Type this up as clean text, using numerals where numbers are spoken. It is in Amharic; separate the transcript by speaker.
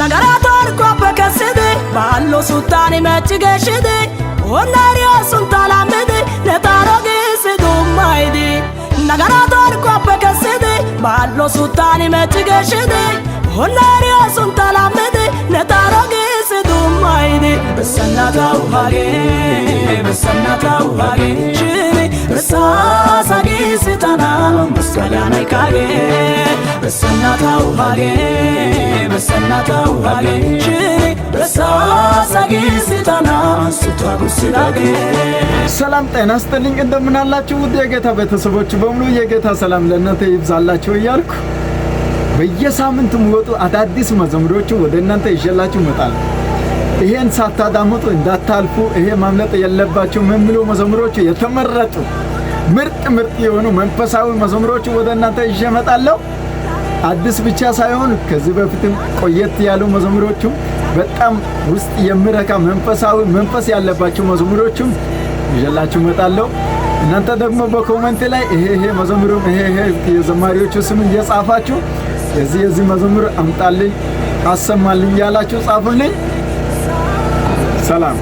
Speaker 1: nagarator kopakasidi ballo sultani mechigeshidi onariya suntalamidi netarogi sidumaydi nagarator kopakasidi ballo sultani mechigeshidi onariya suntalamidi netarogi sidumaydi besannatau hage shini besasagi sitana muskalana kage besannatau hage shini besasagi sitana sutagusilage
Speaker 2: ሰላም ጤና ይስጥልኝ እንደምን አላችሁ ውድ የጌታ ቤተሰቦች በሙሉ የጌታ ሰላም ለእናንተ ይብዛላችሁ እያልኩ በየሳምንቱ ወጡ አዳዲስ መዝሙሮች ወደ እናንተ ይዤላችሁ እመጣለሁ። ይሄን ሳታዳምጡ እንዳታልፉ። ይሄ ማምለጥ የለባችሁ የሚሉ መዝሙሮች የተመረጡ ምርጥ የሆኑ መንፈሳዊ መዝሙሮች ወደ እናንተ ይዤ እመጣለሁ። አዲስ ብቻ ሳይሆን ከዚህ በፊትም ቆየት ያሉ መዝሙሮች በጣም ውስጥ የሚረካ መንፈስ ያለባቸው መዝሙሮች ይዤላችሁ እመጣለሁ። እናንተ ደግሞ በኮሜንት ላይ ይሄ መዝሙሩም ይሄ የዘማሪዎቹ ስም እየጻፋችሁ የዚህ መዝሙር አምጣልኝ አሰማልኝ ያላችሁ ጻፉልኝ። ሰላም